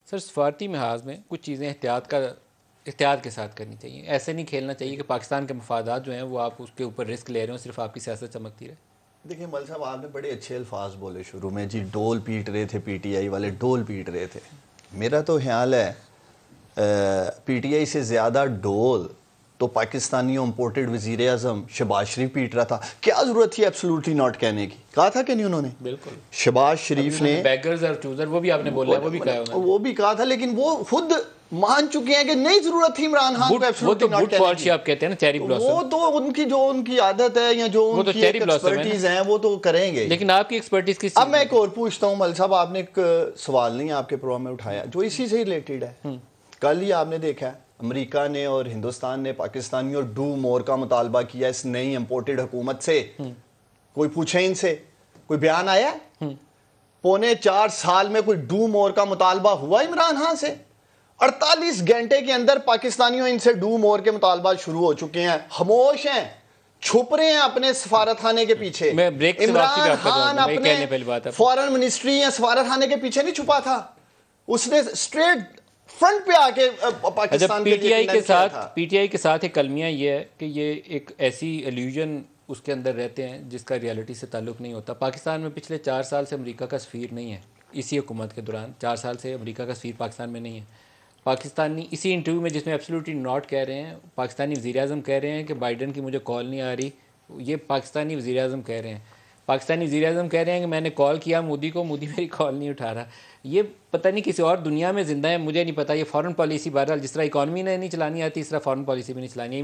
سر سفارتی محاذ میں کچھ چیزیں احتیاط کے ساتھ کرنی چاہیے. ایسے نہیں کھیلنا چاہیے کہ پاکستان کے مفادات جو ہیں وہ آپ اس کے اوپر رسک لے رہے ہوں, صرف آپ کی سیاست چمکتی رہے. دیکھیں مل صاحب, آپ نے بڑے اچھے الفاظ بولے شروع میں, جی ڈول پیٹ رہے تھے, پی ٹی آئی والے ڈول پیٹ رہے تھے. میرا تو خیال ہے پی ٹی آئی سے زیادہ ڈول تو پاکستانی امپورٹڈ وزیر اعظم شہباز شریف پیٹ رہا تھا. کیا ضرورت تھی ایبسولوٹلی ناٹ کہنے کی؟ کہا تھا کہ نہیں انہوں نے؟ بالکل. شہباز شریف نے بیگرز اور چوزر وہ بھی آپ نے بولا, وہ بھی کہا تھا, لیکن وہ خود مان چکے ہیں کہ نہیں ضرورت تھی عمران خان کو ایبسولوٹلی ناٹ کہنے کی. آپ کہتے ہیں نا چیری بلاسم, وہ تو ان کی عادت ہے یا جو ان کی ایکسپرٹیز ہیں وہ تو کریں گے. لیکن آپ کی ایکسپرٹیز کس؟ اب میں ایک اور پوچھتا ہوں مل صاحب, آپ نے ایک سوال نہیں آپ کے پروگرام میں اٹھایا جو اسی سے ریلیٹڈ ہے. کل ہی آپ نے دیکھا ہے امریکہ نے اور ہندوستان نے پاکستانیوں ڈو مور کا مطالبہ کیا اس نئی امپورٹڈ حکومت سے. کوئی پوچھے ان سے, کوئی بیان آیا؟ 4.25 سال میں کوئی ڈو مور کا مطالبہ ہوا عمران خان سے؟ 48 گھنٹے کے اندر پاکستانیوں ان سے ڈو مور کے مطالبات شروع ہو چکے ہیں. خاموش ہیں, چھپ رہے ہیں اپنے سفارت خانے کے پیچھے. عمران خان اپنے فارن منسٹری یا سفارت خانے کے پیچھے نہیں چھپا تھا, اس نے اسٹریٹ فرنٹ پہ آ کے پاکستان پی ٹی آئی کے ساتھ ایک المیہ یہ ہے کہ یہ ایک ایسی ایلیوژن اس کے اندر رہتے ہیں جس کا ریالٹی سے تعلق نہیں ہوتا. پاکستان میں پچھلے 4 سال سے امریکہ کا سفیر نہیں ہے. اسی حکومت کے دوران 4 سال سے امریکہ کا سفیر پاکستان میں نہیں ہے. پاکستانی اسی انٹرویو میں جس میں ایبسولوٹلی ناٹ کہہ رہے ہیں, پاکستانی وزیر اعظم کہہ رہے ہیں کہ بائیڈن کی مجھے کال نہیں آ رہی. یہ پاکستانی وزیر اعظم کہہ رہے ہیں. پاکستانی وزیر اعظم کہہ رہے ہیں کہ میں نے کال کیا مودی کو, مودی میری کال نہیں اٹھا رہا. یہ پتہ نہیں کسی اور دنیا میں زندہ ہے, مجھے نہیں پتا. یہ فارن پالیسی بہرحال جس طرح اکانومی نے نہیں چلانی آتی اس طرح فارن پالیسی بھی نہیں چلانی ہے.